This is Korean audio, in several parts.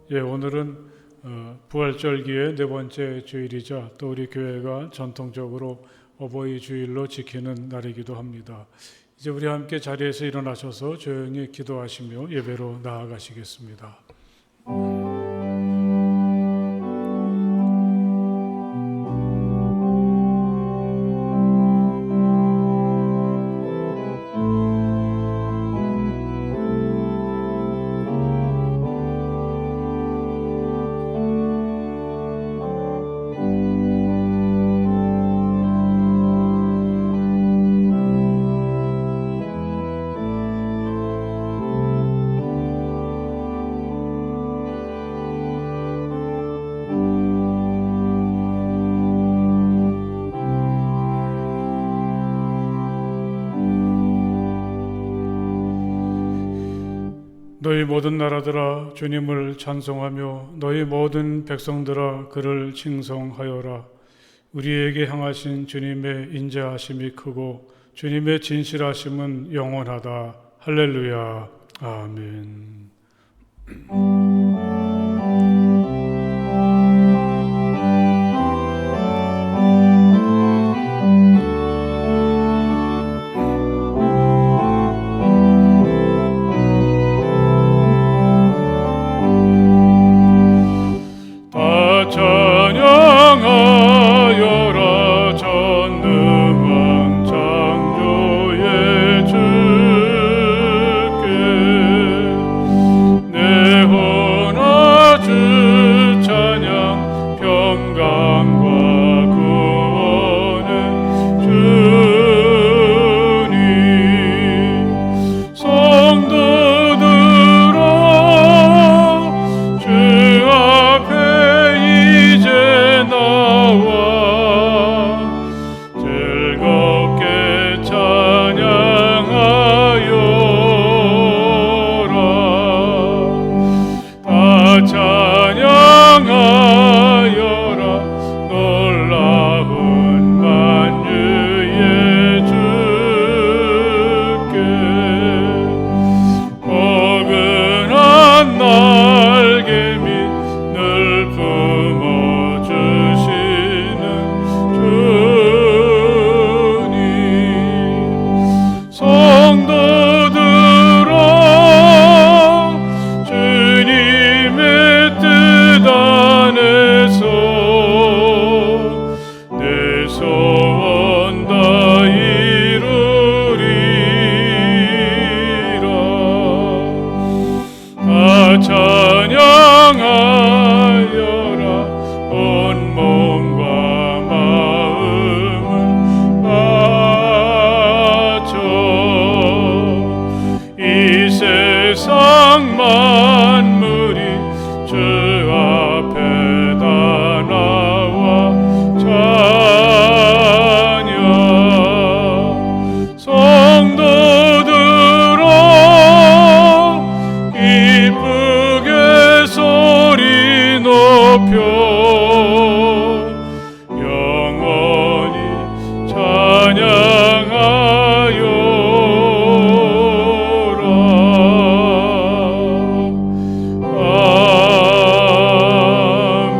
오늘은 부활절기의 네 번째 주일이자 또 우리 교회가 전통적으로 어버이 주일로 지키는 날이기도 합니다. 이제 우리 함께 자리에서 일어나셔서 조용히 기도하시며 예배로 나아가시겠습니다. 너희 모든 나라들아 주님을 찬송하며 너희 모든 백성들아 그를 칭송하여라. 우리에게 향하신 주님의 인자하심이 크고 주님의 진실하심은 영원하다. 할렐루야. 아멘. 찬양하여라 전능한 창조의 주께 내 혼아 주 찬양 평강과 구원의 주님 성도들아 주 앞에 이제 나와 즐겁게 찬양하여라. 다 찬양하여라. 놀라운 만유의 주께 포근한 날개 및 늘 품어주시는 주님 성도들아 주님의 뜻 안에서 내 소원 다 이루리라. 다 찬양하여라. 온 몸과 마음을 바쳐 이 세상 만물이 주 앞에 다 나와 찬양 성도들아 기쁘게 소리 높여 영원히 찬양하여라. 아멘.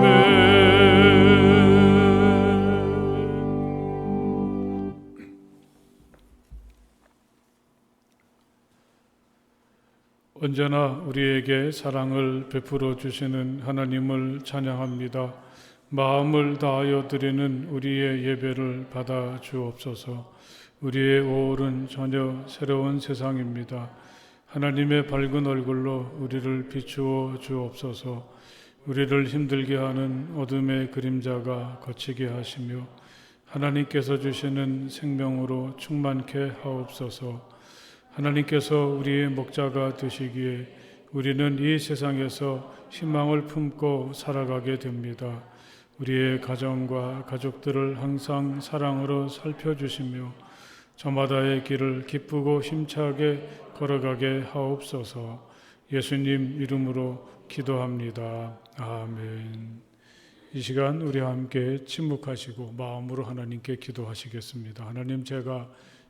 언제나 우리에게 사랑을 베풀어 주시는 하나님을 찬양합니다. 마음을 다하여 드리는 우리의 예배를 받아 주옵소서. 우리의 5월은 전혀 새로운 세상입니다. 하나님의 밝은 얼굴로 우리를 비추어 주옵소서. 우리를 힘들게 하는 어둠의 그림자가 거치게 하시며 하나님께서 주시는 생명으로 충만케 하옵소서. 하나님께서 우리의 목자가 되시기에 우리는 이 세상에서 희망을 품고 살아가게 됩니다. 우리의 가정과 가족들을 항상 사랑으로 살펴주시며 저마다의 길을 기쁘고 힘차게 걸어가게 하옵소서. 예수님 이름으로 기도합니다. 아멘. 이 시간 우리 함께 침묵하시고 마음으로 하나님께 기도하시겠습니다. 하나님, 제가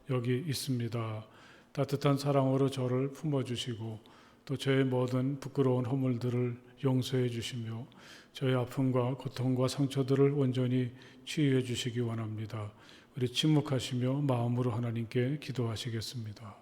여기 있습니다. 따뜻한 사랑으로 저를 품어주시고 또 저의 모든 부끄러운 허물들을 용서해 주시며 저의 아픔과 고통과 상처들을 온전히 치유해 주시기 원합니다. 우리 침묵하시며 마음으로 하나님께 기도하시겠습니다.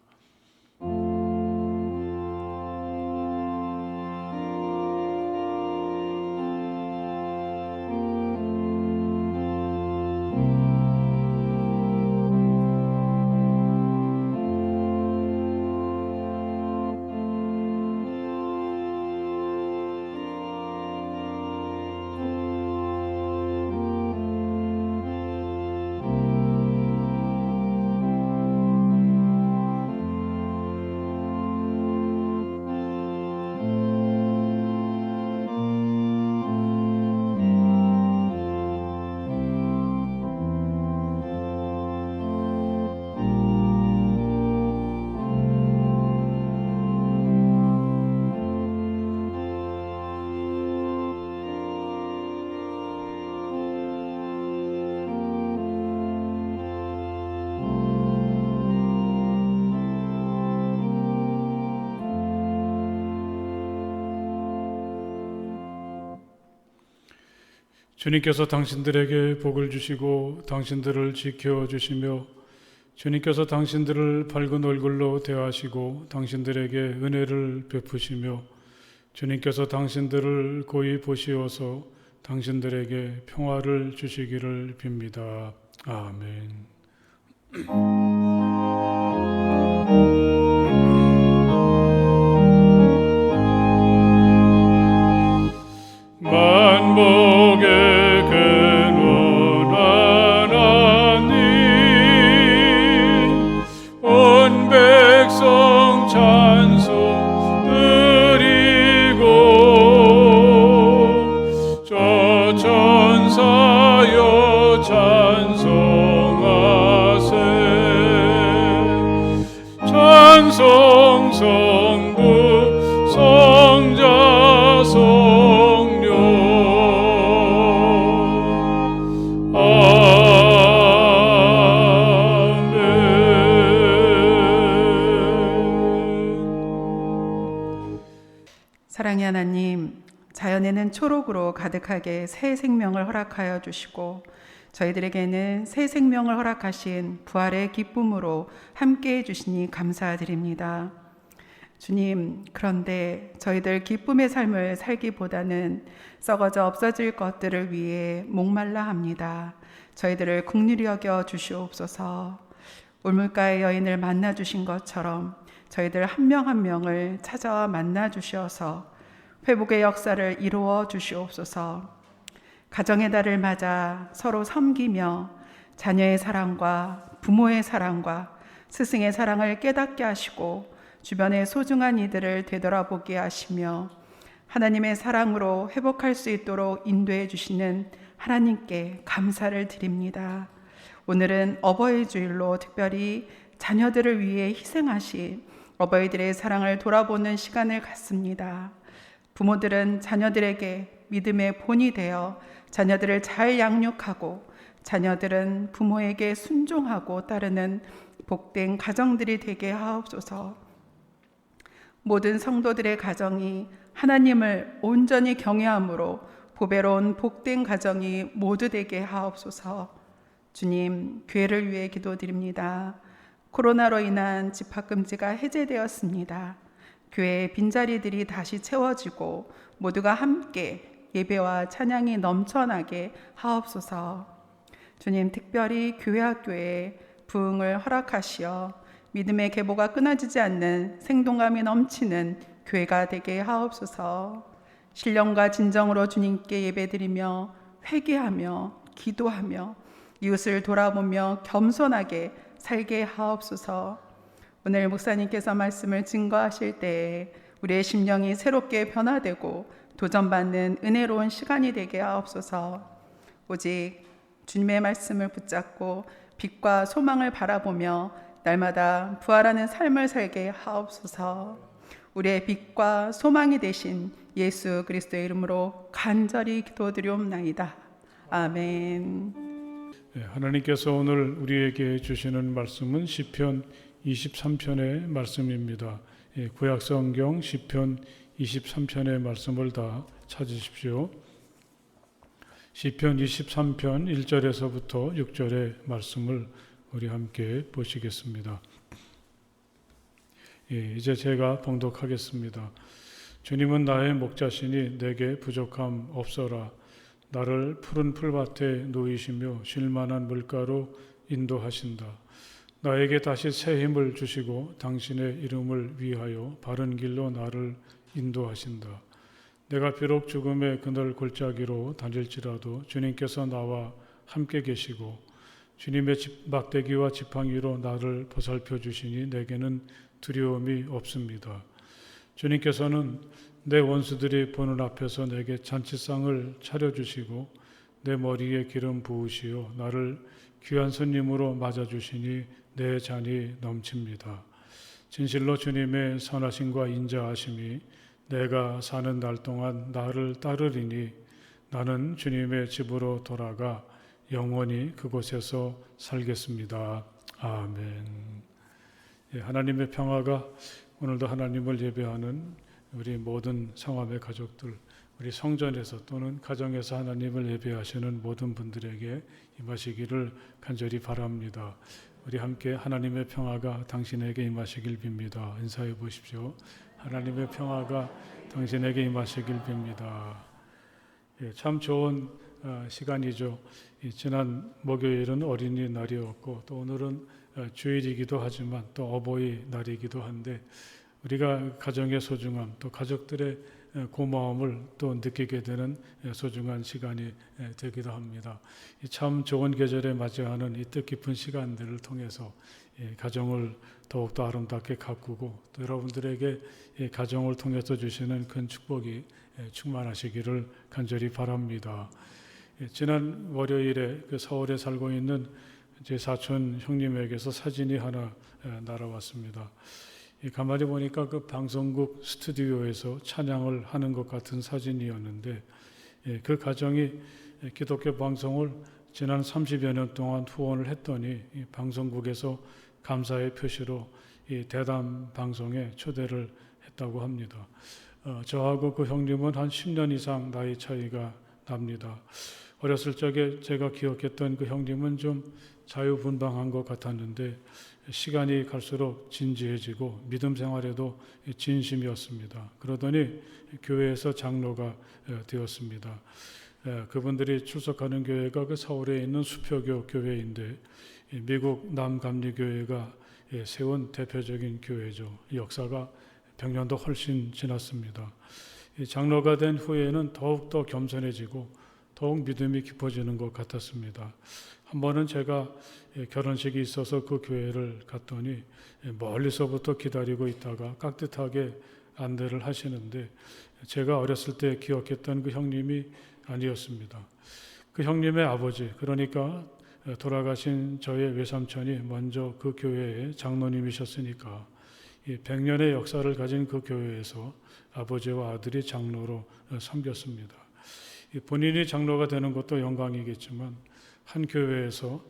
주님께서 당신들에게 복을 주시고 당신들을 지켜주시며 주님께서 당신들을 밝은 얼굴로 대하시고 당신들에게 은혜를 베푸시며 주님께서 당신들을 고이 보시어서 당신들에게 평화를 주시기를 빕니다. 아멘. 만복의 성부 성자 성령 아멘. 사랑의 하나님, 자연에는 초록으로 가득하게 새 생명을 허락하여 주시고 저희들에게는 새 생명을 허락하신 부활의 기쁨으로 함께해 주시니 감사드립니다. 주님, 그런데 저희들 기쁨의 삶을 살기보다는 썩어져 없어질 것들을 위해 목말라 합니다. 저희들을 긍휼히 여겨 주시옵소서. 우물가의 여인을 만나 주신 것처럼 저희들 한 명 한 명을 찾아와 만나 주셔서 회복의 역사를 이루어 주시옵소서. 가정의 달을 맞아 서로 섬기며 자녀의 사랑과 부모의 사랑과 스승의 사랑을 깨닫게 하시고 주변의 소중한 이들을 되돌아보게 하시며 하나님의 사랑으로 회복할 수 있도록 인도해 주시는 하나님께 감사를 드립니다. 오늘은 어버이 주일로 특별히 자녀들을 위해 희생하신 어버이들의 사랑을 돌아보는 시간을 갖습니다. 부모들은 자녀들에게 믿음의 본이 되어 자녀들을 잘 양육하고 자녀들은 부모에게 순종하고 따르는 복된 가정들이 되게 하옵소서. 모든 성도들의 가정이 하나님을 온전히 경외함으로 보배로운 복된 가정이 모두 되게 하옵소서. 주님, 교회를 위해 기도드립니다. 코로나로 인한 집합금지가 해제되었습니다. 교회의 빈자리들이 다시 채워지고 모두가 함께 예배와 찬양이 넘쳐나게 하옵소서. 주님, 특별히 교회 학교에 부흥을 허락하시어 믿음의 계보가 끊어지지 않는 생동감이 넘치는 교회가 되게 하옵소서. 신령과 진정으로 주님께 예배드리며 회개하며 기도하며 이웃을 돌아보며 겸손하게 살게 하옵소서. 오늘 목사님께서 말씀을 증거하실 때에 우리의 심령이 새롭게 변화되고 도전받는 은혜로운 시간이 되게 하옵소서. 오직 주님의 말씀을 붙잡고 빛과 소망을 바라보며 날마다 부활하는 삶을 살게 하옵소서. 우리의 빛과 소망이 되신 예수 그리스도의 이름으로 간절히 기도드리옵나이다. 아멘. 하나님께서 오늘 우리에게 주시는 말씀은 시편 23편의 말씀입니다. 구약성경 시편 23편의 말씀을 다 찾으십시오. 시편 23편 1절에서부터 6절의 말씀을 우리 함께 보시겠습니다. 이제 제가 봉독하겠습니다. 주님은 나의 목자시니 내게 부족함 없어라. 나를 푸른 풀밭에 누이시며 쉴만한 물가로 인도하신다. 나에게 다시 새 힘을 주시고 당신의 이름을 위하여 바른 길로 나를 인도하신다. 내가 비록 죽음의 그늘 골짜기로 다닐지라도 주님께서 나와 함께 계시고 주님의 막대기와 지팡이로 나를 보살펴 주시니 내게는 두려움이 없습니다. 주님께서는 내 원수들이 보는 앞에서 내게 잔치상을 차려주시고 내 머리에 기름 부으시어 나를 귀한 손님으로 맞아주시니 내 잔이 넘칩니다. 진실로 주님의 선하심과 인자하심이 내가 사는 날 동안 나를 따르리니 나는 주님의 집으로 돌아가 영원히 그곳에서 살겠습니다. 아멘. 하나님의 평화가 오늘도 하나님을 예배하는 우리 모든 성함의 가족들, 우리 성전에서 또는 가정에서 하나님을 예배하시는 모든 분들에게 임하시기를 간절히 바랍니다. 우리 함께 하나님의 평화가 당신에게 임하시길 빕니다. 인사해 보십시오. 하나님의 평화가 당신에게 임하시길 빕니다. 참 좋은 시간이죠. 지난 목요일은 어린이날이었고 또 오늘은 주일이기도 하지만 또 어버이날이기도 한데 우리가 가정의 소중함 또 가족들의 고마움을 또 느끼게 되는 소중한 시간이 되기도 합니다. 참 좋은 계절에 맞이하는 이 뜻깊은 시간들을 통해서 가정을 더욱더 아름답게 가꾸고 또 여러분들에게 가정을 통해서 주시는 큰 축복이 충만하시기를 간절히 바랍니다. 지난 월요일에 서울에 살고 있는 제 사촌 형님에게서 사진이 하나 날아왔습니다. 가만히 보니까 그 방송국 스튜디오에서 찬양을 하는 것 같은 사진이었는데 그 가정이 기독교 방송을 지난 30여 년 동안 후원을 했더니 이 방송국에서 감사의 표시로 이 대담 방송에 초대를 했다고 합니다. 저하고 그 형님은 한 10년 이상 나이 차이가 납니다. 어렸을 적에 제가 기억했던 그 형님은 좀 자유분방한 것 같았는데 시간이 갈수록 진지해지고 믿음 생활에도 진심이었습니다. 그러더니 교회에서 장로가 되었습니다. 그분들이 출석하는 교회가 그 서울에 있는 수표교 교회인데 미국 남감리교회가 세운 대표적인 교회죠. 역사가 100년도 훨씬 지났습니다. 장로가 된 후에는 더욱더 겸손해지고 더욱 믿음이 깊어지는 것 같았습니다. 한 번은 제가 결혼식이 있어서 그 교회를 갔더니 멀리서부터 기다리고 있다가 깍듯하게 안내를 하시는데 제가 어렸을 때 기억했던 그 형님이 아니었습니다. 그 형님의 아버지, 그러니까 돌아가신 저의 외삼촌이 먼저 그 교회의 장로님이셨으니까 100년의 역사를 가진 그 교회에서 아버지와 아들이 장로로 섬겼습니다. 본인이 장로가 되는 것도 영광이겠지만 한 교회에서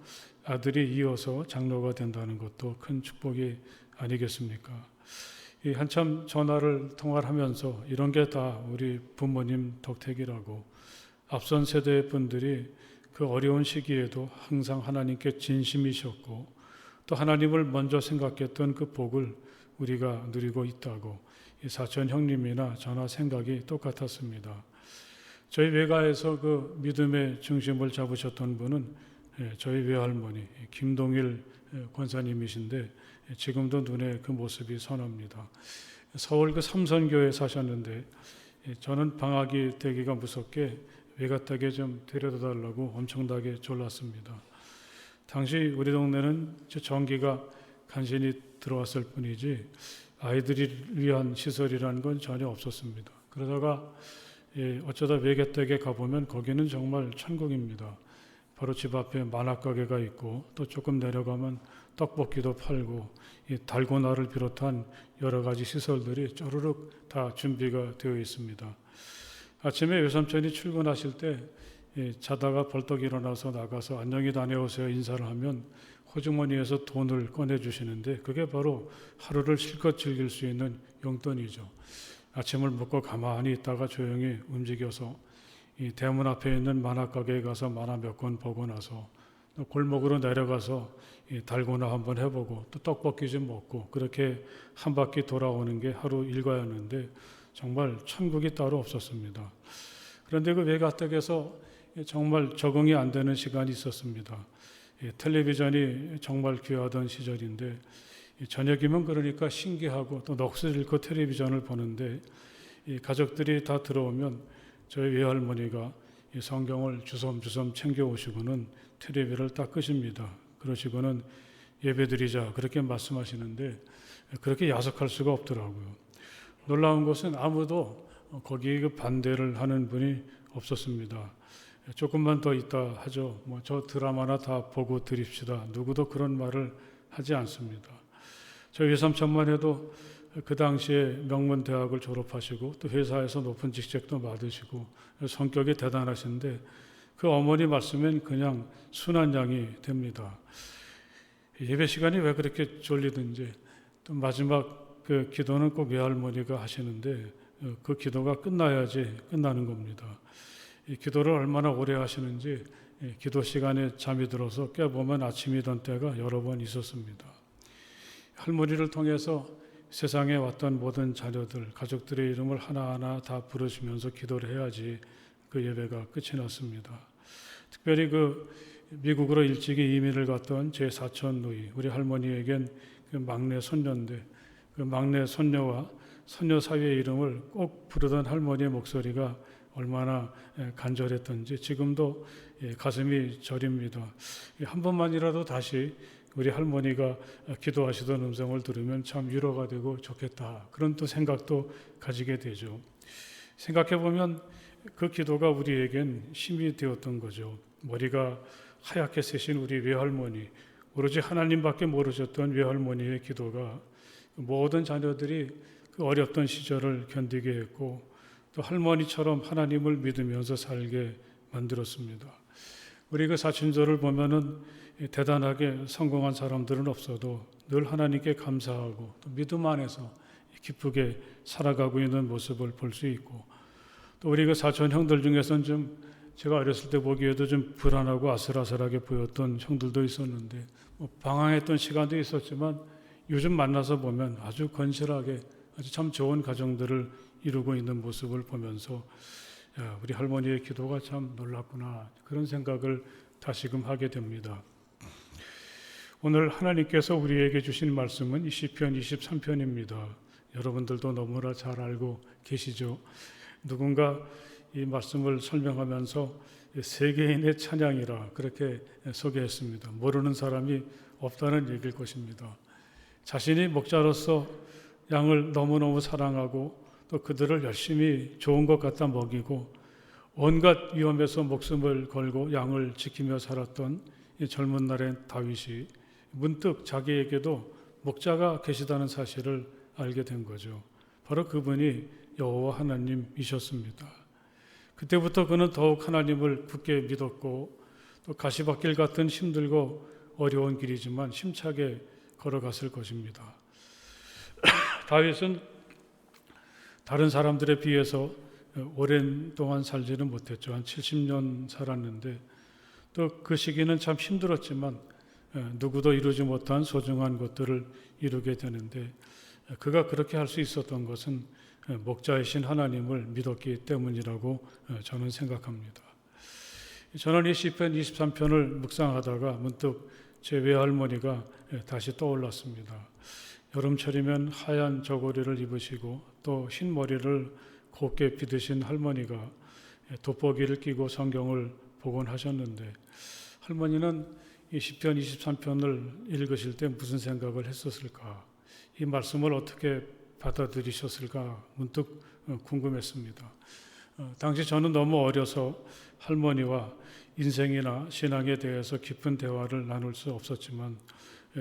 아들이 이어서 장로가 된다는 것도 큰 축복이 아니겠습니까? 한참 전화를 통화를 하면서 이런 게 다 우리 부모님 덕택이라고 앞선 세대 분들이 그 어려운 시기에도 항상 하나님께 진심이셨고 또 하나님을 먼저 생각했던 그 복을 우리가 누리고 있다고 사촌 형님이나 저나 생각이 똑같았습니다. 저희 외가에서 그 믿음의 중심을 잡으셨던 분은 저희 외할머니 김동일 권사님이신데 지금도 눈에 그 모습이 선합니다. 서울 그 삼선교에 사셨는데 저는 방학이 되기가 무섭게 외가댁에 좀 데려다 달라고 엄청나게 졸랐습니다. 당시 우리 동네는 전기가 간신히 들어왔을 뿐이지 아이들이 위한 시설이라는 건 전혀 없었습니다. 그러다가 어쩌다 외가댁에 가보면 거기는 정말 천국입니다. 바로 집 앞에 만화가게가 있고 또 조금 내려가면 떡볶이도 팔고 이 달고나를 비롯한 여러 가지 시설들이 쪼르륵 다 준비가 되어 있습니다. 아침에 외삼촌이 출근하실 때 자다가 벌떡 일어나서 나가서 안녕히 다녀오세요 인사를 하면 호주머니에서 돈을 꺼내주시는데 그게 바로 하루를 실컷 즐길 수 있는 용돈이죠. 아침을 먹고 가만히 있다가 조용히 움직여서 이 대문 앞에 있는 만화가게에 가서 만화 몇 권 보고 나서 또 골목으로 내려가서 달고나 한번 해보고 또 떡볶이 좀 먹고 그렇게 한 바퀴 돌아오는 게 하루 일과였는데 정말 천국이 따로 없었습니다. 그런데 그 외가댁에서 정말 적응이 안 되는 시간이 있었습니다. 텔레비전이 정말 귀하던 시절인데 저녁이면 그러니까 신기하고 또 넋을 잃고 텔레비전을 보는데 이 가족들이 다 들어오면 저희 외할머니가 이 성경을 주섬주섬 챙겨오시고는 텔레비를 딱 끄십니다. 그러시고는 예배드리자 그렇게 말씀하시는데 그렇게 야속할 수가 없더라고요. 놀라운 것은 아무도 거기에 그 반대를 하는 분이 없었습니다. 조금만 더 있다 하죠. 뭐 저 드라마나 다 보고 드립시다. 누구도 그런 말을 하지 않습니다. 저희 외삼촌만 해도 그 당시에 명문대학을 졸업하시고 또 회사에서 높은 직책도 받으시고 성격이 대단하신데 그 어머니 말씀엔 그냥 순한 양이 됩니다. 예배 시간이 왜 그렇게 졸리든지 또 마지막 그 기도는 꼭 외할머니가 하시는데 그 기도가 끝나야지 끝나는 겁니다. 이 기도를 얼마나 오래 하시는지 기도 시간에 잠이 들어서 깨보면 아침이던 때가 여러 번 있었습니다. 할머니를 통해서 세상에 왔던 모든 자녀들, 가족들의 이름을 하나하나 다 부르시면서 기도를 해야지 그 예배가 끝이 났습니다. 특별히 그 미국으로 일찍이 이민을 갔던 제 사촌 누이, 우리 할머니에겐 그 막내 손녀인데 그 막내 손녀와 손녀 사위의 이름을 꼭 부르던 할머니의 목소리가 얼마나 간절했던지 지금도 가슴이 저립니다. 한 번만이라도 다시 우리 할머니가 기도하시던 음성을 들으면 참 위로가 되고 좋겠다. 그런 또 생각도 가지게 되죠. 생각해 보면 그 기도가 우리에겐 힘이 되었던 거죠. 머리가 하얗게 새신 우리 외할머니, 오로지 하나님밖에 모르셨던 외할머니의 기도가 모든 자녀들이 그 어렵던 시절을 견디게 했고 또 할머니처럼 하나님을 믿으면서 살게 만들었습니다. 우리 그 사순절을 보면은 대단하게 성공한 사람들은 없어도 늘 하나님께 감사하고 또 믿음 안에서 기쁘게 살아가고 있는 모습을 볼 수 있고 또 우리 그 사촌 형들 중에서는 좀 제가 어렸을 때 보기에도 좀 불안하고 아슬아슬하게 보였던 형들도 있었는데 방황했던 시간도 있었지만 요즘 만나서 보면 아주 건실하게 아주 참 좋은 가정들을 이루고 있는 모습을 보면서 야, 우리 할머니의 기도가 참 놀랍구나 그런 생각을 다시금 하게 됩니다. 오늘 하나님께서 우리에게 주신 말씀은 시편 23편입니다. 여러분들도 너무나 잘 알고 계시죠. 누군가 이 말씀을 설명하면서 세계인의 찬양이라 그렇게 소개했습니다. 모르는 사람이 없다는 얘기일 것입니다. 자신이 목자로서 양을 너무너무 사랑하고 또 그들을 열심히 좋은 것 갖다 먹이고 온갖 위험에서 목숨을 걸고 양을 지키며 살았던 이 젊은 날의 다윗이 문득 자기에게도 목자가 계시다는 사실을 알게 된 거죠. 바로 그분이 여호와 하나님이셨습니다. 그때부터 그는 더욱 하나님을 굳게 믿었고 또 가시밭길 같은 힘들고 어려운 길이지만 힘차게 걸어갔을 것입니다. 다윗은 다른 사람들에 비해서 오랜 동안 살지는 못했죠. 한 70년 살았는데 또 그 시기는 참 힘들었지만 누구도 이루지 못한 소중한 것들을 이루게 되는데 그가 그렇게 할 수 있었던 것은 목자이신 하나님을 믿었기 때문이라고 저는 생각합니다. 저는 이 시편 23편을 묵상하다가 문득 제 외할머니가 다시 떠올랐습니다. 여름철이면 하얀 저고리를 입으시고 또 흰 머리를 곱게 빗으신 할머니가 돋보기를 끼고 성경을 보곤 하셨는데 할머니는 이 시편 23편을 읽으실 때 무슨 생각을 했었을까? 이 말씀을 어떻게 받아들이셨을까? 문득 궁금했습니다. 당시 저는 너무 어려서 할머니와 인생이나 신앙에 대해서 깊은 대화를 나눌 수 없었지만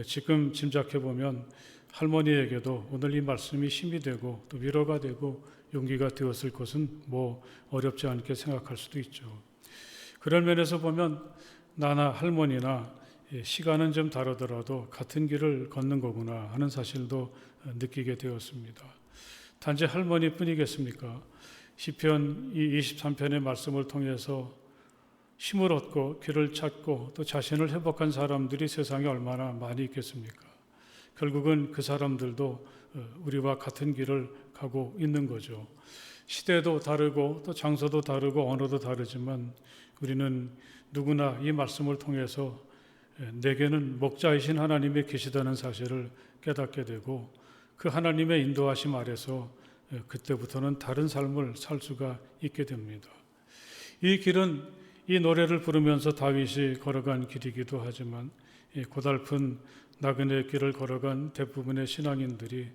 지금 짐작해 보면 할머니에게도 오늘 이 말씀이 힘이 되고 또 위로가 되고 용기가 되었을 것은 뭐 어렵지 않게 생각할 수도 있죠. 그런 면에서 보면 나나 할머니나 시간은 좀 다르더라도 같은 길을 걷는 거구나 하는 사실도 느끼게 되었습니다. 단지 할머니뿐이겠습니까? 시편 23편의 말씀을 통해서 힘을 얻고 길을 찾고 또 자신을 회복한 사람들이 세상에 얼마나 많이 있겠습니까? 결국은 그 사람들도 우리와 같은 길을 가고 있는 거죠. 시대도 다르고 또 장소도 다르고 언어도 다르지만 우리는 누구나 이 말씀을 통해서 내게는 목자이신 하나님이 계시다는 사실을 깨닫게 되고 그 하나님의 인도하심 아래서 그때부터는 다른 삶을 살 수가 있게 됩니다. 이 길은 이 노래를 부르면서 다윗이 걸어간 길이기도 하지만 고달픈 나그네 길을 걸어간 대부분의 신앙인들이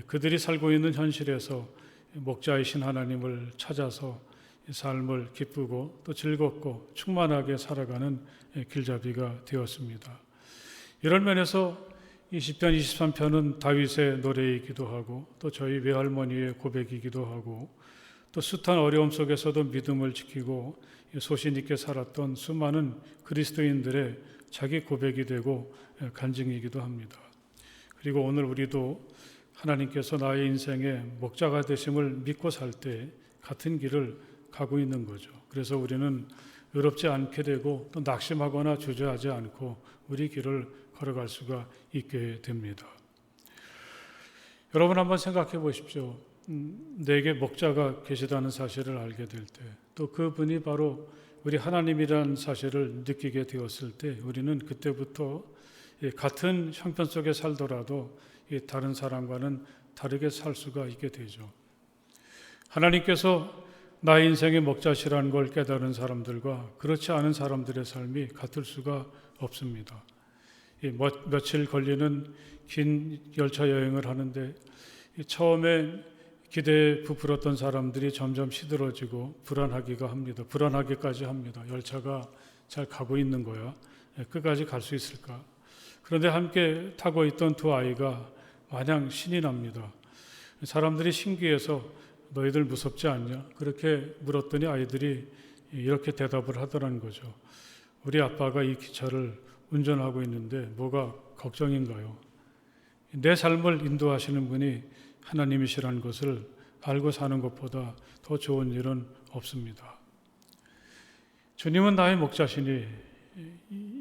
그들이 살고 있는 현실에서 목자이신 하나님을 찾아서 삶을 기쁘고 또 즐겁고 충만하게 살아가는 길잡이가 되었습니다. 이런 면에서 이 시편 23편은 다윗의 노래이기도 하고 또 저희 외할머니의 고백이기도 하고 또 숱한 어려움 속에서도 믿음을 지키고 소신 있게 살았던 수많은 그리스도인들의 자기 고백이 되고 간증이기도 합니다. 그리고 오늘 우리도 하나님께서 나의 인생의 목자가 되심을 믿고 살 때 같은 길을 가고 있는 거죠. 그래서 우리는 외롭지 않게 되고 또 낙심하거나 주저하지 않고 우리 길을 걸어갈 수가 있게 됩니다. 여러분 한번 생각해 보십시오. 내게 목자가 계시다는 사실을 알게 될 때, 또 그분이 바로 우리 하나님이라는 사실을 느끼게 되었을 때 우리는 그때부터 같은 형편 속에 살더라도 다른 사람과는 다르게 살 수가 있게 되죠. 하나님께서 나의 인생의 목자시라는 걸 깨달은 사람들과 그렇지 않은 사람들의 삶이 같을 수가 없습니다. 며칠 걸리는 긴 열차 여행을 하는데 처음에 기대에 부풀었던 사람들이 점점 시들어지고 불안하기가 합니다. 불안하기까지 합니다. 열차가 잘 가고 있는 거야. 끝까지 갈 수 있을까? 그런데 함께 타고 있던 두 아이가 마냥 신이 납니다. 사람들이 신기해서 너희들 무섭지 않냐? 그렇게 물었더니 아이들이 이렇게 대답을 하더라는 거죠. 우리 아빠가 이 기차를 운전하고 있는데 뭐가 걱정인가요? 내 삶을 인도하시는 분이 하나님이시라는 것을 알고 사는 것보다 더 좋은 일은 없습니다. 주님은 나의 목자시니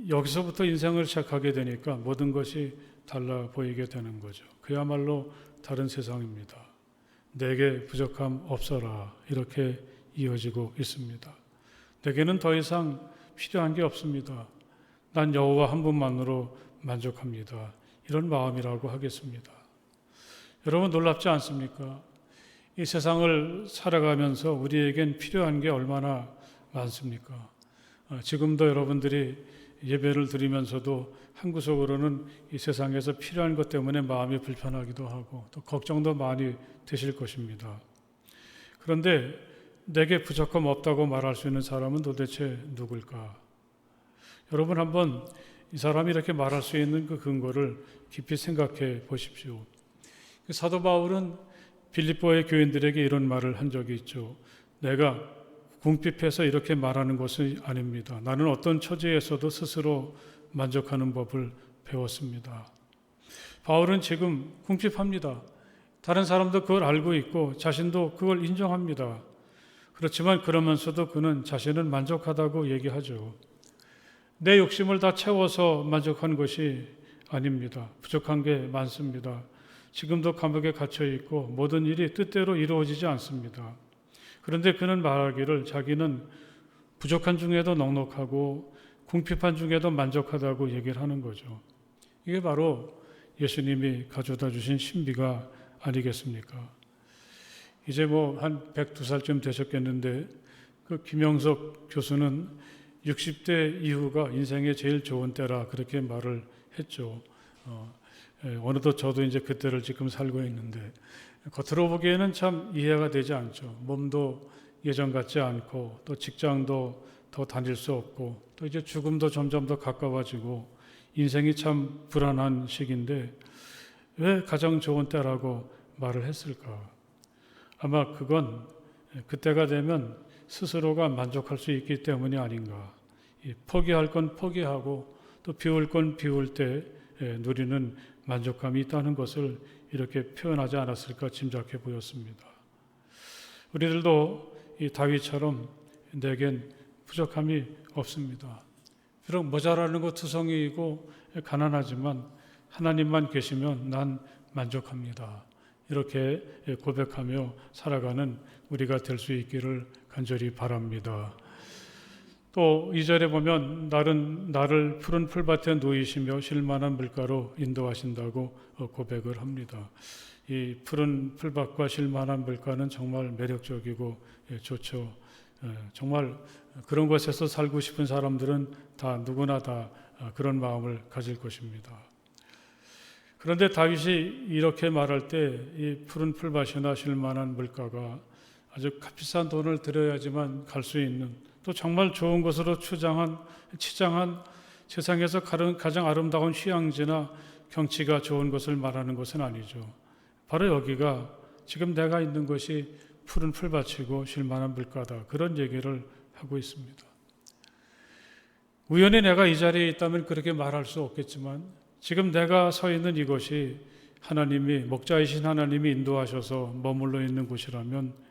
여기서부터 인생을 시작하게 되니까 모든 것이 달라 보이게 되는 거죠. 그야말로 다른 세상입니다. 내게 부족함 없어라 이렇게 이어지고 있습니다. 내게는 더 이상 필요한 게 없습니다. 난 여호와 한 분만으로 만족합니다. 이런 마음이라고 하겠습니다. 여러분 놀랍지 않습니까? 이 세상을 살아가면서 우리에겐 필요한 게 얼마나 많습니까? 지금도 여러분들이 예배를 드리면서도 한구석으로는 이 세상에서 필요한 것 때문에 마음이 불편하기도 하고 또 걱정도 많이 되실 것입니다. 그런데 내게 부족함 없다고 말할 수 있는 사람은 도대체 누굴까? 여러분 한번 이 사람이 이렇게 말할 수 있는 그 근거를 깊이 생각해 보십시오. 사도 바울은 빌립보의 교인들에게 이런 말을 한 적이 있죠. 내가 궁핍해서 이렇게 말하는 것은 아닙니다. 나는 어떤 처지에서도 스스로 만족하는 법을 배웠습니다. 바울은 지금 궁핍합니다. 다른 사람도 그걸 알고 있고 자신도 그걸 인정합니다. 그렇지만 그러면서도 그는 자신은 만족하다고 얘기하죠. 내 욕심을 다 채워서 만족한 것이 아닙니다. 부족한 게 많습니다. 지금도 감옥에 갇혀 있고 모든 일이 뜻대로 이루어지지 않습니다. 그런데 그는 말하기를 자기는 부족한 중에도 넉넉하고 궁핍한 중에도 만족하다고 얘기를 하는 거죠. 이게 바로 예수님이 가져다 주신 신비가 아니겠습니까? 이제 한 102살쯤 되셨겠는데 그 김영석 교수는 60대 이후가 인생의 제일 좋은 때라 그렇게 말을 했죠. 어느덧 저도 이제 그때를 지금 살고 있는데 겉으로 보기에는 참 이해가 되지 않죠. 몸도 예전 같지 않고 또 직장도 더 다닐 수 없고 또 이제 죽음도 점점 더 가까워지고 인생이 참 불안한 시기인데 왜 가장 좋은 때라고 말을 했을까? 아마 그건 그때가 되면 스스로가 만족할 수 있기 때문이 아닌가. 포기할 건 포기하고 또 비울 건 비울 때 누리는 만족감이 있다는 것을 이렇게 표현하지 않았을까 짐작해 보였습니다. 우리들도 이 다윗처럼 내겐 부족함이 없습니다. 비록 모자라는 것 투성이이고 가난하지만 하나님만 계시면 난 만족합니다. 이렇게 고백하며 살아가는 우리가 될 수 있기를 간절히 바랍니다. 또 2절에 보면 나를 푸른 풀밭에 누이시며 쉴만한 물가로 인도하신다고 고백을 합니다. 이 푸른 풀밭과 쉴만한 물가는 정말 매력적이고 좋죠. 정말 그런 곳에서 살고 싶은 사람들은 다 누구나 다 그런 마음을 가질 것입니다. 그런데 다윗이 이렇게 말할 때 이 푸른 풀밭이나 쉴만한 물가가 아주 값비싼 돈을 들여야지만 갈 수 있는, 또 정말 좋은 것으로 치장한 세상에서 가장 아름다운 휴양지나 경치가 좋은 것을 말하는 것은 아니죠. 바로 여기가 지금 내가 있는 것이 푸른 풀밭이고 쉴만한 물가다, 그런 얘기를 하고 있습니다. 우연히 내가 이 자리에 있다면 그렇게 말할 수 없겠지만 지금 내가 서 있는 이곳이 하나님이, 목자이신 하나님이 인도하셔서 머물러 있는 곳이라면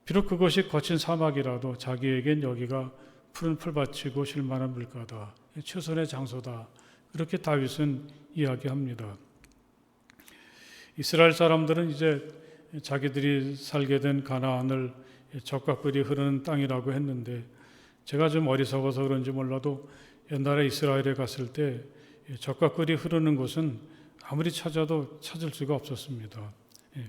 비록 그것이 거친 사막이라도 자기에겐 여기가 푸른 풀밭이고 쉴만한 물가다, 최선의 장소다, 그렇게 다윗은 이야기합니다. 이스라엘 사람들은 이제 자기들이 살게 된 가나안을 젖과 꿀이 흐르는 땅이라고 했는데, 제가 좀 어리석어서 그런지 몰라도 옛날에 이스라엘에 갔을 때 젖과 꿀이 흐르는 곳은 아무리 찾아도 찾을 수가 없었습니다.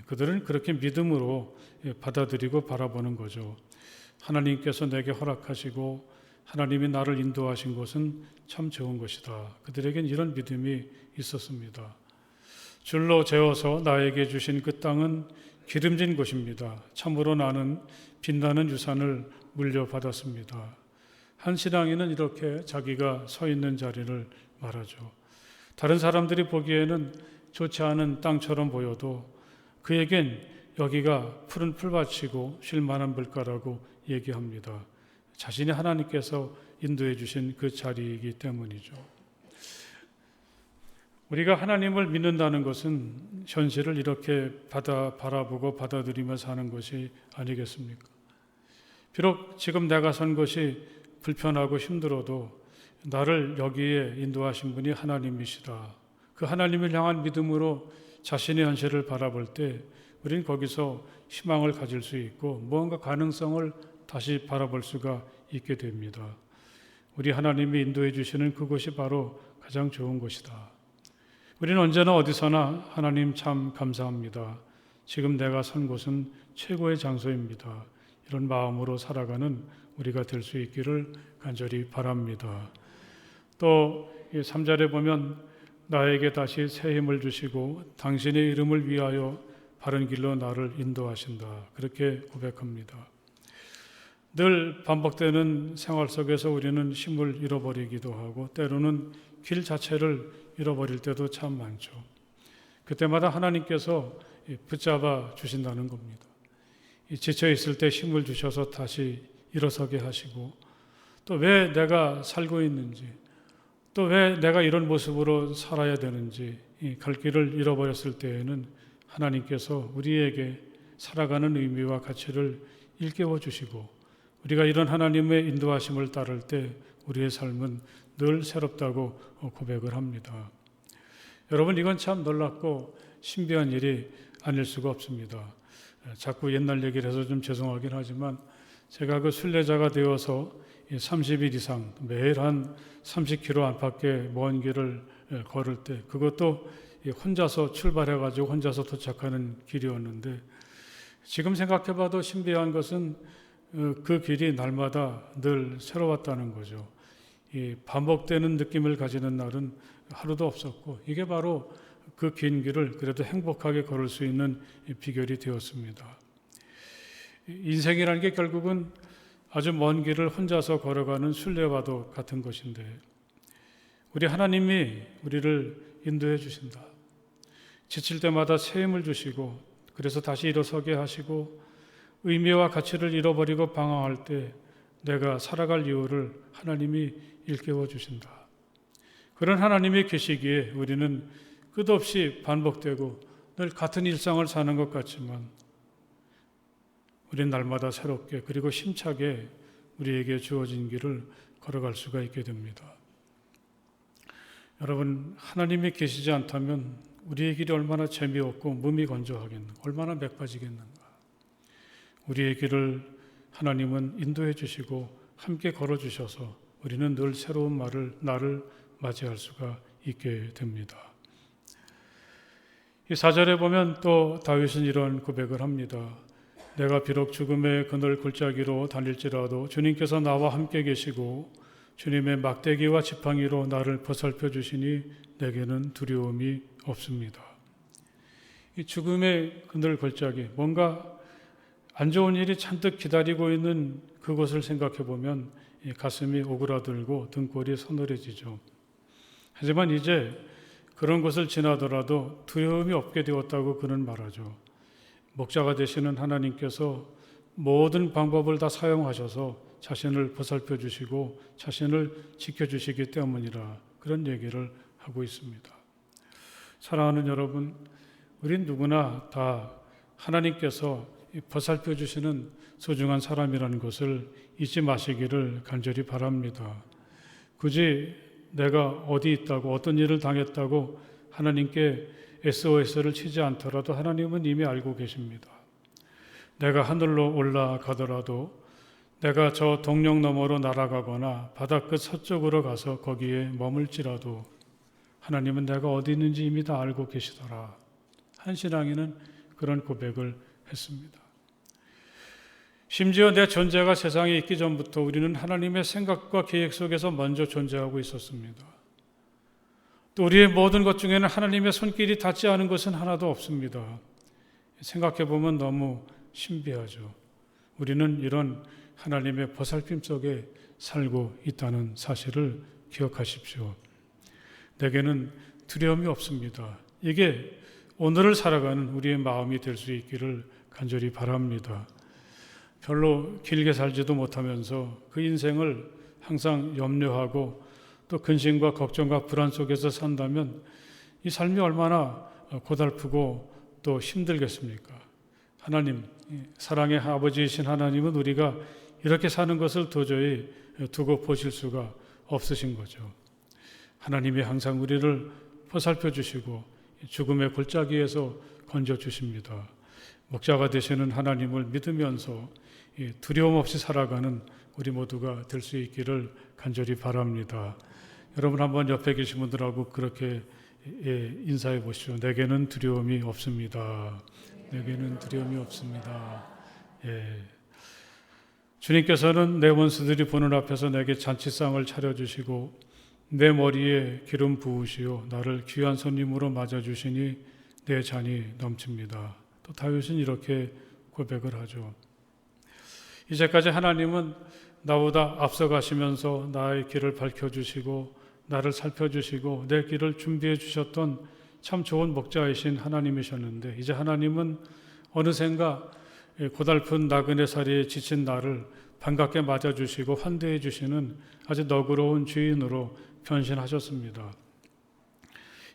그들은 그렇게 믿음으로 받아들이고 바라보는 거죠. 하나님께서 내게 허락하시고 하나님이 나를 인도하신 곳은 참 좋은 것이다. 그들에겐 이런 믿음이 있었습니다. 줄로 재어서 나에게 주신 그 땅은 기름진 곳입니다. 참으로 나는 빛나는 유산을 물려받았습니다. 한 신앙인은 이렇게 자기가 서 있는 자리를 말하죠. 다른 사람들이 보기에는 좋지 않은 땅처럼 보여도 그에겐 여기가 푸른 풀밭이고 쉴만한 물가라고 얘기합니다. 자신이 하나님께서 인도해 주신 그 자리이기 때문이죠. 우리가 하나님을 믿는다는 것은 현실을 이렇게 바라보고 받아들이며 사는 것이 아니겠습니까? 비록 지금 내가 선 것이 불편하고 힘들어도 나를 여기에 인도하신 분이 하나님이시다. 그 하나님을 향한 믿음으로 자신의 현실을 바라볼 때 우리는 거기서 희망을 가질 수 있고 무언가 가능성을 다시 바라볼 수가 있게 됩니다. 우리 하나님이 인도해 주시는 그곳이 바로 가장 좋은 곳이다. 우리는 언제나 어디서나 하나님 참 감사합니다. 지금 내가 선 곳은 최고의 장소입니다. 이런 마음으로 살아가는 우리가 될 수 있기를 간절히 바랍니다. 또 3절에 보면 나에게 다시 새 힘을 주시고 당신의 이름을 위하여 바른 길로 나를 인도하신다, 그렇게 고백합니다. 늘 반복되는 생활 속에서 우리는 힘을 잃어버리기도 하고 때로는 길 자체를 잃어버릴 때도 참 많죠. 그때마다 하나님께서 붙잡아 주신다는 겁니다. 지쳐 있을 때 힘을 주셔서 다시 일어서게 하시고, 또 왜 내가 살고 있는지, 또 왜 내가 이런 모습으로 살아야 되는지 갈 길을 잃어버렸을 때에는 하나님께서 우리에게 살아가는 의미와 가치를 일깨워 주시고, 우리가 이런 하나님의 인도하심을 따를 때 우리의 삶은 늘 새롭다고 고백을 합니다. 여러분, 이건 참 놀랍고 신비한 일이 아닐 수가 없습니다. 자꾸 옛날 얘기를 해서 좀 죄송하긴 하지만 제가 그 순례자가 되어서 30일 이상 매일 한 30km 안팎의 먼 길을 걸을 때, 그것도 혼자서 출발해가지고 혼자서 도착하는 길이었는데, 지금 생각해봐도 신비한 것은 그 길이 날마다 늘 새로웠다는 거죠. 이 반복되는 느낌을 가지는 날은 하루도 없었고, 이게 바로 그 긴 길을 그래도 행복하게 걸을 수 있는 비결이 되었습니다. 인생이라는 게 결국은 아주 먼 길을 혼자서 걸어가는 순례와도 같은 것인데, 우리 하나님이 우리를 인도해 주신다. 지칠 때마다 새 힘을 주시고, 그래서 다시 일어서게 하시고, 의미와 가치를 잃어버리고 방황할 때 내가 살아갈 이유를 하나님이 일깨워 주신다. 그런 하나님이 계시기에 우리는 끝없이 반복되고 늘 같은 일상을 사는 것 같지만 우리는 날마다 새롭게 그리고 힘차게 우리에게 주어진 길을 걸어갈 수가 있게 됩니다. 여러분, 하나님이 계시지 않다면 우리의 길이 얼마나 재미없고 무미건조하겠는가, 얼마나 맥빠지겠는가. 우리의 길을 하나님은 인도해 주시고 함께 걸어주셔서 우리는 늘 새로운 날을 맞이할 수가 있게 됩니다. 이 4절에 보면 또 다윗은 이런 고백을 합니다. 내가 비록 죽음의 그늘 골짜기로 다닐지라도 주님께서 나와 함께 계시고 주님의 막대기와 지팡이로 나를 보살펴 주시니 내게는 두려움이 없습니다. 이 죽음의 그늘 골짜기, 뭔가 안 좋은 일이 잔뜩 기다리고 있는 그곳을 생각해 보면 가슴이 오그라들고 등골이 서늘해지죠. 하지만 이제 그런 곳을 지나더라도 두려움이 없게 되었다고 그는 말하죠. 목자가 되시는 하나님께서 모든 방법을 다 사용하셔서 자신을 보살펴 주시고 자신을 지켜주시기 때문이라 그런 얘기를 하고 있습니다. 사랑하는 여러분, 우린 누구나 다 하나님께서 보살펴 주시는 소중한 사람이라는 것을 잊지 마시기를 간절히 바랍니다. 굳이 내가 어디 있다고 어떤 일을 당했다고 하나님께 SOS를 치지 않더라도 하나님은 이미 알고 계십니다. 내가 하늘로 올라가더라도 내가 저 동력 너머로 날아가거나 바다끝 서쪽으로 가서 거기에 머물지라도 하나님은 내가 어디 있는지 이미 다 알고 계시더라. 한 신앙인은 그런 고백을 했습니다. 심지어 내 존재가 세상에 있기 전부터 우리는 하나님의 생각과 계획 속에서 먼저 존재하고 있었습니다. 또 우리의 모든 것 중에는 하나님의 손길이 닿지 않은 것은 하나도 없습니다. 생각해 보면 너무 신비하죠. 우리는 이런 하나님의 보살핌 속에 살고 있다는 사실을 기억하십시오. 내게는 두려움이 없습니다. 이게 오늘을 살아가는 우리의 마음이 될 수 있기를 간절히 바랍니다. 별로 길게 살지도 못하면서 그 인생을 항상 염려하고 또 근심과 걱정과 불안 속에서 산다면 이 삶이 얼마나 고달프고 또 힘들겠습니까? 하나님, 사랑의 아버지이신 하나님은 우리가 이렇게 사는 것을 도저히 두고 보실 수가 없으신 거죠. 하나님이 항상 우리를 보살펴 주시고 죽음의 골짜기에서 건져 주십니다. 목자가 되시는 하나님을 믿으면서 두려움 없이 살아가는 우리 모두가 될 수 있기를 간절히 바랍니다. 여러분 한번 옆에 계신 분들하고 그렇게 인사해 보시죠. 내게는 두려움이 없습니다. 내게는 두려움이 없습니다. 주님께서는 내 원수들이 보는 앞에서 내게 잔치상을 차려주시고 내 머리에 기름 부으시오 나를 귀한 손님으로 맞아주시니 내 잔이 넘칩니다. 또 다윗은 이렇게 고백을 하죠. 이제까지 하나님은 나보다 앞서가시면서 나의 길을 밝혀주시고 나를 살펴주시고 내 길을 준비해 주셨던 참 좋은 목자이신 하나님이셨는데 이제 하나님은 어느샌가 고달픈 나그네 살이에 지친 나를 반갑게 맞아주시고 환대해 주시는 아주 너그러운 주인으로 변신하셨습니다.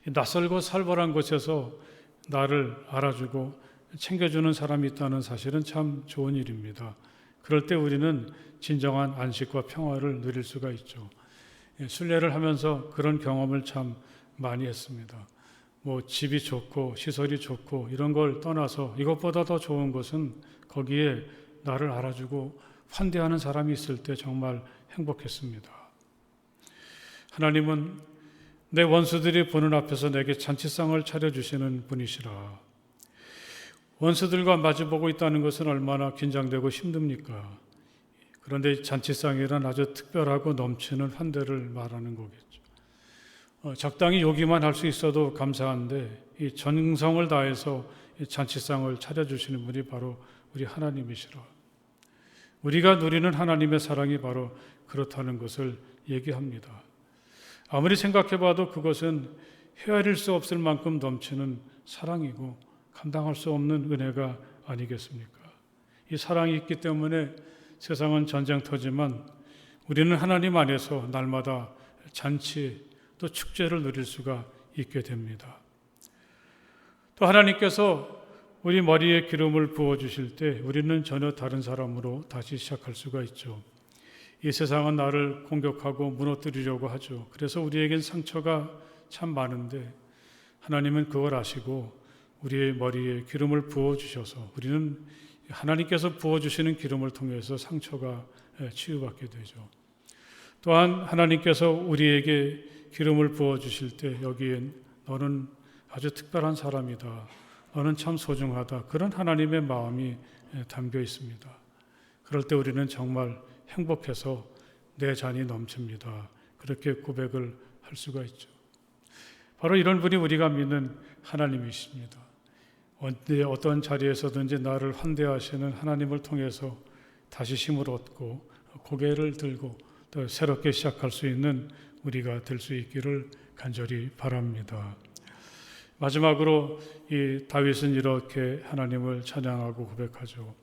낯설고 살벌한 곳에서 나를 알아주고 챙겨주는 사람이 있다는 사실은 참 좋은 일입니다. 그럴 때 우리는 진정한 안식과 평화를 누릴 수가 있죠. 순례를 하면서 그런 경험을 참 많이 했습니다. 집이 좋고 시설이 좋고 이런 걸 떠나서 이것보다 더 좋은 것은 거기에 나를 알아주고 환대하는 사람이 있을 때 정말 행복했습니다. 하나님은 내 원수들이 보는 앞에서 내게 잔치상을 차려주시는 분이시라. 원수들과 마주보고 있다는 것은 얼마나 긴장되고 힘듭니까? 그런데 잔치상이란 아주 특별하고 넘치는 환대를 말하는 거겠죠. 적당히 요기만 할 수 있어도 감사한데 이 정성을 다해서 이 잔치상을 차려주시는 분이 바로 우리 하나님이시라. 우리가 누리는 하나님의 사랑이 바로 그렇다는 것을 얘기합니다. 아무리 생각해봐도 그것은 헤아릴 수 없을 만큼 넘치는 사랑이고 감당할 수 없는 은혜가 아니겠습니까? 이 사랑이 있기 때문에 세상은 전쟁터지만 우리는 하나님 안에서 날마다 잔치 또 축제를 누릴 수가 있게 됩니다. 또 하나님께서 우리 머리에 기름을 부어주실 때 우리는 전혀 다른 사람으로 다시 시작할 수가 있죠. 이 세상은 나를 공격하고 무너뜨리려고 하죠. 그래서 우리에겐 상처가 참 많은데 하나님은 그걸 아시고 우리의 머리에 기름을 부어주셔서 우리는 하나님께서 부어주시는 기름을 통해서 상처가 치유받게 되죠. 또한 하나님께서 우리에게 기름을 부어주실 때 여기엔 너는 아주 특별한 사람이다. 너는 참 소중하다. 그런 하나님의 마음이 담겨 있습니다. 그럴 때 우리는 정말 행복해서 내 잔이 넘칩니다. 그렇게 고백을 할 수가 있죠. 바로 이런 분이 우리가 믿는 하나님이십니다. 어떤 자리에서든지 나를 환대하시는 하나님을 통해서 다시 힘을 얻고 고개를 들고 또 새롭게 시작할 수 있는 우리가 될 수 있기를 간절히 바랍니다. 마지막으로 이 다윗은 이렇게 하나님을 찬양하고 고백하죠.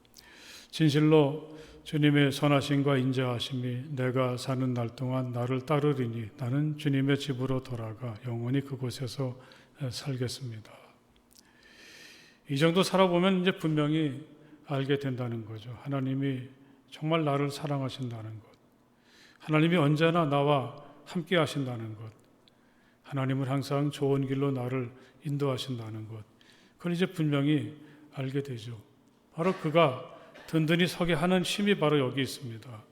진실로 주님의 선하심과 인자하심이 내가 사는 날 동안 나를 따르리니 나는 주님의 집으로 돌아가 영원히 그곳에서 살겠습니다. 이 정도 살아보면 이제 분명히 알게 된다는 거죠. 하나님이 정말 나를 사랑하신다는 것. 하나님이 언제나 나와 함께 하신다는 것. 하나님은 항상 좋은 길로 나를 인도하신다는 것. 그걸 이제 분명히 알게 되죠. 바로 그가 든든히 서게 하는 힘이 바로 여기 있습니다.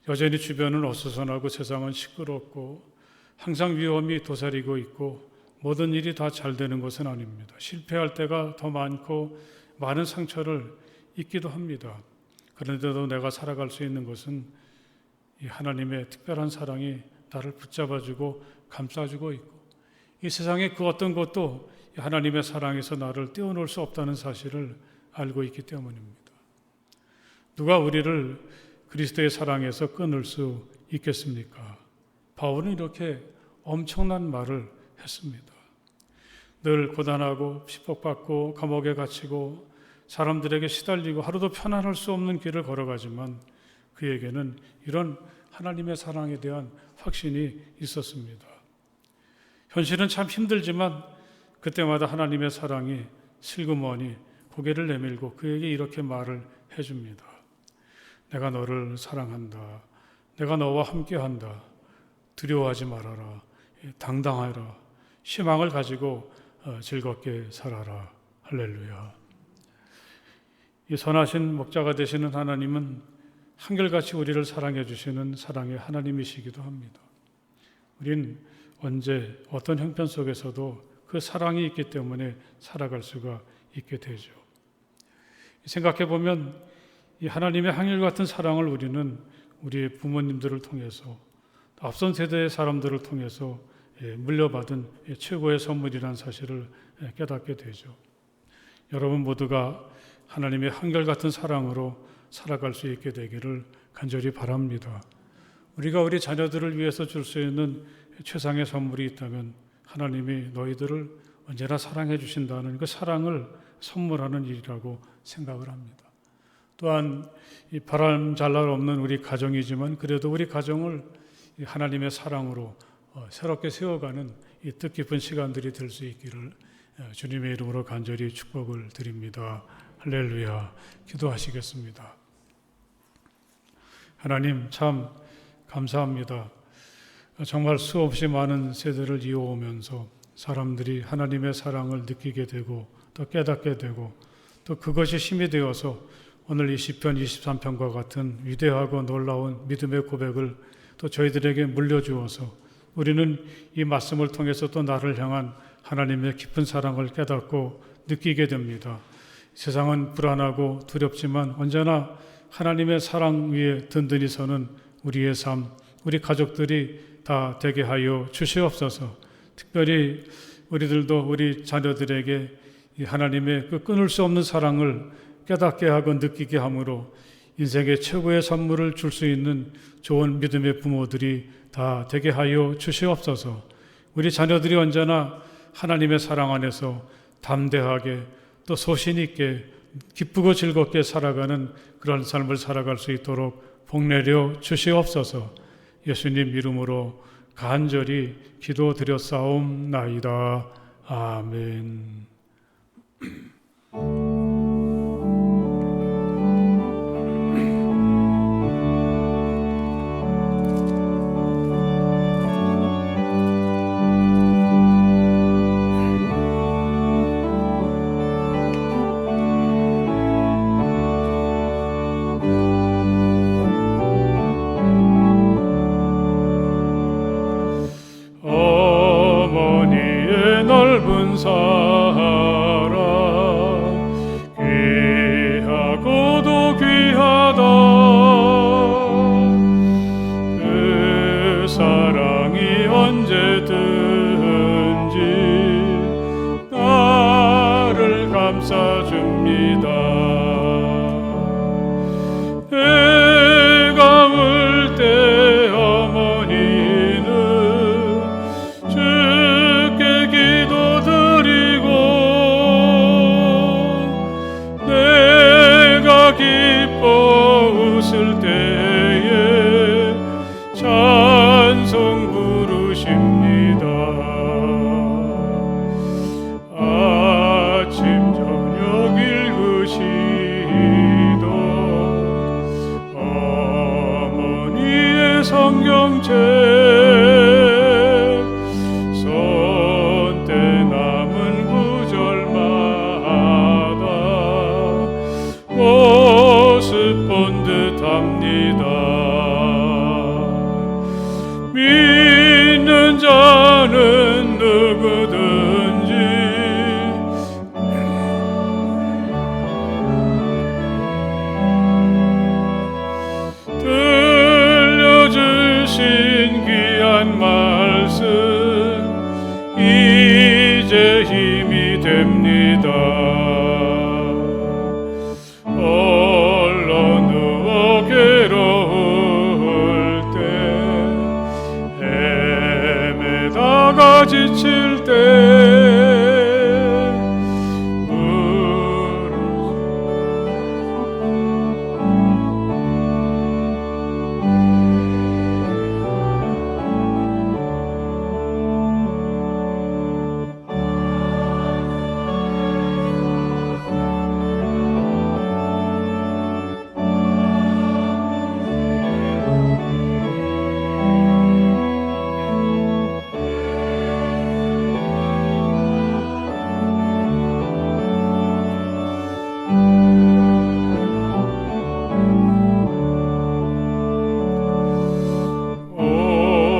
여전히 주변은 어수선하고 세상은 시끄럽고 항상 위험이 도사리고 있고 모든 일이 다 잘 되는 것은 아닙니다. 실패할 때가 더 많고 많은 상처를 입기도 합니다. 그런데도 내가 살아갈 수 있는 것은 이 하나님의 특별한 사랑이 나를 붙잡아주고 감싸주고 있고 이 세상의 그 어떤 것도 하나님의 사랑에서 나를 떼어놓을 수 없다는 사실을 알고 있기 때문입니다. 누가 우리를 그리스도의 사랑에서 끊을 수 있겠습니까? 바울은 이렇게 엄청난 말을 했습니다. 늘 고단하고 핍박받고 감옥에 갇히고 사람들에게 시달리고 하루도 편안할 수 없는 길을 걸어가지만 그에게는 이런 하나님의 사랑에 대한 확신이 있었습니다. 현실은 참 힘들지만 그때마다 하나님의 사랑이 슬그머니 고개를 내밀고 그에게 이렇게 말을 해줍니다. 내가 너를 사랑한다. 내가 너와 함께한다. 두려워하지 말아라. 당당하라. 희망을 가지고 즐겁게 살아라. 할렐루야. 이 선하신 목자가 되시는 하나님은 한결같이 우리를 사랑해 주시는 사랑의 하나님이시기도 합니다. 우린 언제 어떤 형편 속에서도 그 사랑이 있기 때문에 살아갈 수가 있게 되죠. 생각해 보면 이 하나님의 한결같은 사랑을 우리는 우리의 부모님들을 통해서 앞선 세대의 사람들을 통해서 물려받은 최고의 선물이라는 사실을 깨닫게 되죠. 여러분 모두가 하나님의 한결같은 사랑으로 살아갈 수 있게 되기를 간절히 바랍니다. 우리가 우리 자녀들을 위해서 줄 수 있는 최상의 선물이 있다면 하나님이 너희들을 언제나 사랑해 주신다는 그 사랑을 선물하는 일이라고 생각을 합니다. 또한 이 바람 잘 날 없는 우리 가정이지만 그래도 우리 가정을 하나님의 사랑으로 새롭게 세워가는 이 뜻깊은 시간들이 될 수 있기를 주님의 이름으로 간절히 축복을 드립니다. 할렐루야. 기도하시겠습니다. 하나님 참 감사합니다. 정말 수없이 많은 세대를 이어오면서 사람들이 하나님의 사랑을 느끼게 되고 또 깨닫게 되고 또 그것이 힘이 되어서 오늘 이 시편 23편과 같은 위대하고 놀라운 믿음의 고백을 또 저희들에게 물려주어서 우리는 이 말씀을 통해서 또 나를 향한 하나님의 깊은 사랑을 깨닫고 느끼게 됩니다. 세상은 불안하고 두렵지만 언제나 하나님의 사랑 위에 든든히 서는 우리의 삶, 우리 가족들이 다 되게 하여 주시옵소서. 특별히 우리들도 우리 자녀들에게 이 하나님의 그 끊을 수 없는 사랑을 깨닫게 하고 느끼게 함으로 인생의 최고의 선물을 줄 수 있는 좋은 믿음의 부모들이 다 되게 하여 주시옵소서. 우리 자녀들이 언제나 하나님의 사랑 안에서 담대하게 또 소신 있게 기쁘고 즐겁게 살아가는 그런 삶을 살아갈 수 있도록 복내려 주시옵소서. 예수님 이름으로 간절히 기도드렸사옵나이다. 아멘. 어머니의 넓은 사랑 귀하고도 귀하다. 그 사랑이 언제든지 나를 감싸줍니다. 내가 울 때 어머니는 주께 기도드리고 내가 기뻐 웃을 때에 찬송 부르십니다. 아침 저녁 읽으시던 어머니의 성경책 손때 남은 구절마다 모습 본 듯합니다. 믿는 자는 누구든지 들려주신 귀한 말씀 이제 힘이 됩니다. 홀로 누워 괴로울 때 헤매다가 지칠 때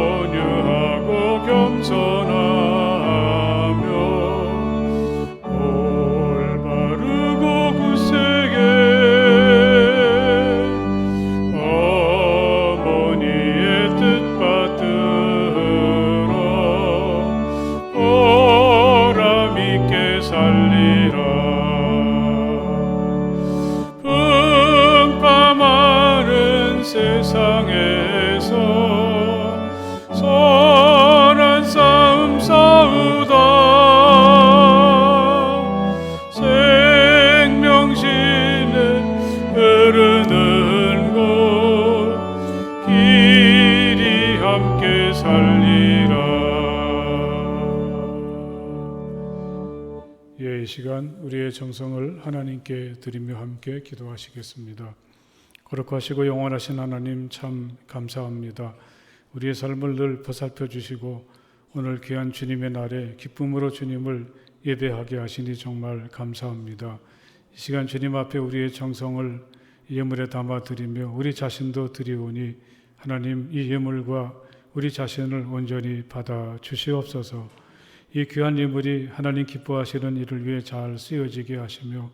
온유하고 겸손하며 올바르고 굳세게 어머니의 뜻 받들어 보람 있게 살리라. 풍파많은 세상에서 선한 싸움 싸우다 생명신에 흐르는 곳 길이 함께 살리라. 이 시간 우리의 정성을 하나님께 드리며 함께 기도하시겠습니다. 거룩하시고 영원하신 하나님 참 감사합니다. 우리의 삶을 늘 보살펴 주시고 오늘 귀한 주님의 날에 기쁨으로 주님을 예배하게 하시니 정말 감사합니다. 이 시간 주님 앞에 우리의 정성을 예물에 담아 드리며 우리 자신도 드리오니 하나님 이 예물과 우리 자신을 온전히 받아 주시옵소서. 이 귀한 예물이 하나님 기뻐하시는 일을 위해 잘 쓰여지게 하시며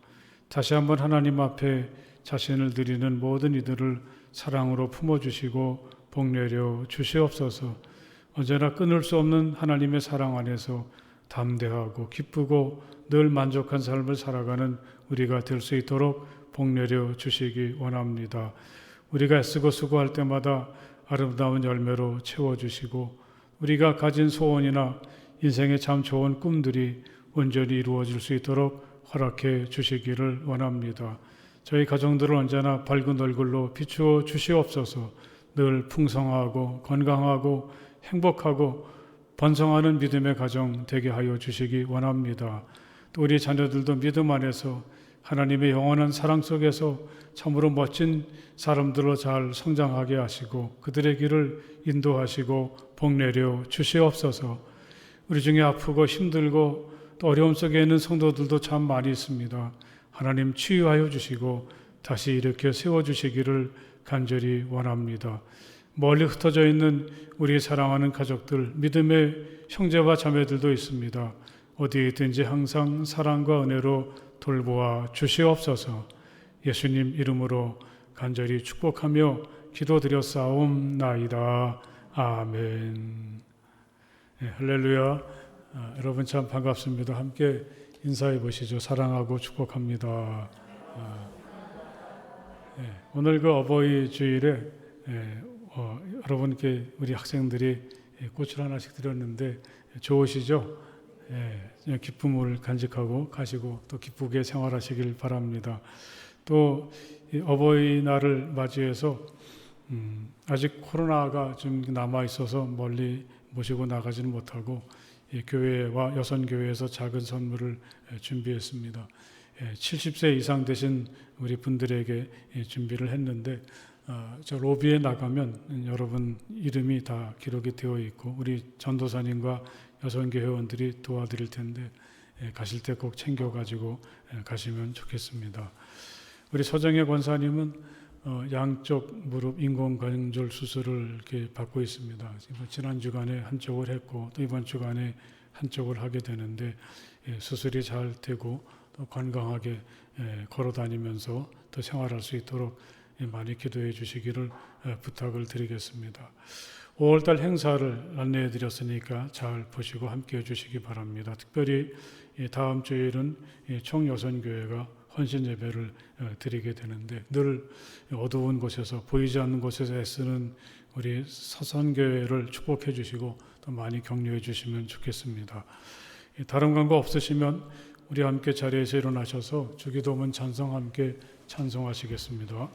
다시 한번 하나님 앞에 자신을 드리는 모든 이들을 사랑으로 품어주시고 복내려 주시옵소서. 언제나 끊을 수 없는 하나님의 사랑 안에서 담대하고 기쁘고 늘 만족한 삶을 살아가는 우리가 될 수 있도록 복내려 주시기 원합니다. 우리가 애쓰고 수고할 때마다 아름다운 열매로 채워주시고 우리가 가진 소원이나 인생의 참 좋은 꿈들이 온전히 이루어질 수 있도록 허락해 주시기를 원합니다. 저희 가정들을 언제나 밝은 얼굴로 비추어 주시옵소서. 늘 풍성하고 건강하고 행복하고 번성하는 믿음의 가정 되게 하여 주시기 원합니다. 또 우리 자녀들도 믿음 안에서 하나님의 영원한 사랑 속에서 참으로 멋진 사람들로 잘 성장하게 하시고 그들의 길을 인도하시고 복내려 주시옵소서. 우리 중에 아프고 힘들고 또 어려움 속에 있는 성도들도 참 많이 있습니다. 하나님 치유하여 주시고 다시 일으켜 세워주시기를 간절히 원합니다. 멀리 흩어져 있는 우리 사랑하는 가족들, 믿음의 형제와 자매들도 있습니다. 어디에 있든지 항상 사랑과 은혜로 돌보아 주시옵소서. 예수님 이름으로 간절히 축복하며 기도드렸사옵나이다. 아멘. 네, 할렐루야. 여러분 참 반갑습니다. 함께 인사해 보시죠. 사랑하고 축복합니다. 오늘 그 어버이 주일에 여러분께 우리 학생들이 꽃을 하나씩 드렸는데 좋으시죠? 기쁨을 간직하고 가시고 또 기쁘게 생활하시길 바랍니다. 또 어버이날을 맞이해서 아직 코로나가 좀 남아 있어서 멀리 모시고 나가지는 못하고 교회와 여선교회에서 작은 선물을 준비했습니다. 70세 이상 되신 우리 분들에게 준비를 했는데 저 로비에 나가면 여러분 이름이 다 기록이 되어 있고 우리 전도사님과 여선교 회원들이 도와드릴 텐데 가실 때 꼭 챙겨가지고 가시면 좋겠습니다. 우리 서정혜 권사님은 양쪽 무릎 인공관절 수술을 이렇게 받고 있습니다. 지난 주간에 한쪽을 했고 또 이번 주간에 한쪽을 하게 되는데 수술이 잘 되고 또 건강하게 걸어 다니면서 또 생활할 수 있도록 많이 기도해 주시기를 부탁을 드리겠습니다. 5월달 행사를 안내해 드렸으니까 잘 보시고 함께 해 주시기 바랍니다. 특별히 다음 주일은 총여선교회가 헌신 예배를 드리게 되는데 늘 어두운 곳에서 보이지 않는 곳에서 애쓰는 우리 서선교회를 축복해 주시고 또 많이 격려해 주시면 좋겠습니다. 다른 광고 없으시면 우리 함께 자리에서 일어나셔서 주기도문 찬송 함께 찬송하시겠습니다.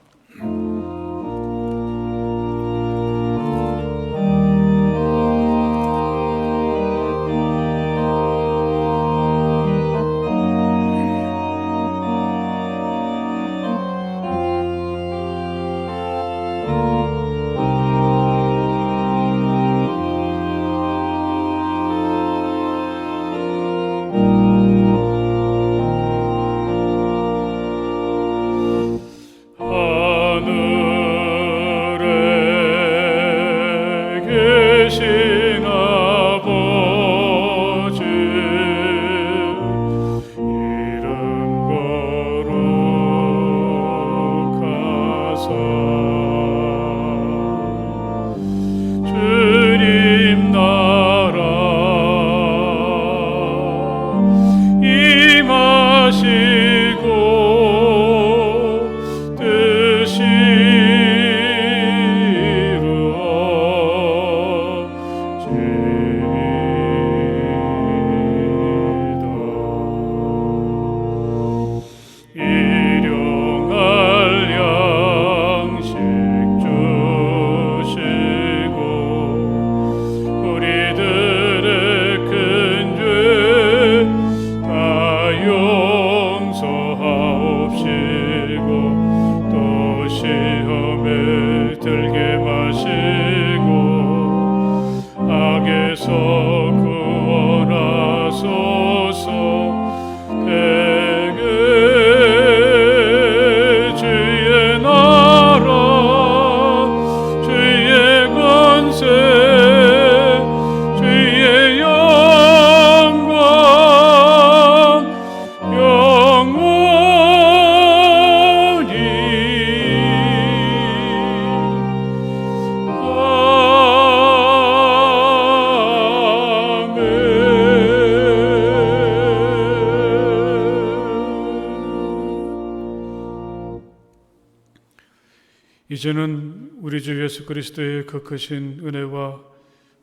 이제는 우리 주 예수 그리스도의 그 크신 은혜와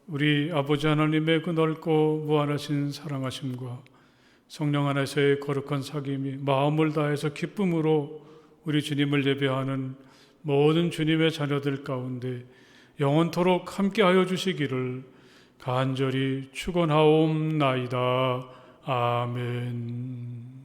우리 아버지 하나님의 그 넓고 무한하신 사랑하심과 성령 안에서의 거룩한 사귐이 마음을 다해서 기쁨으로 우리 주님을 예배하는 모든 주님의 자녀들 가운데 영원토록 함께하여 주시기를 간절히 축원하옵나이다. 아멘.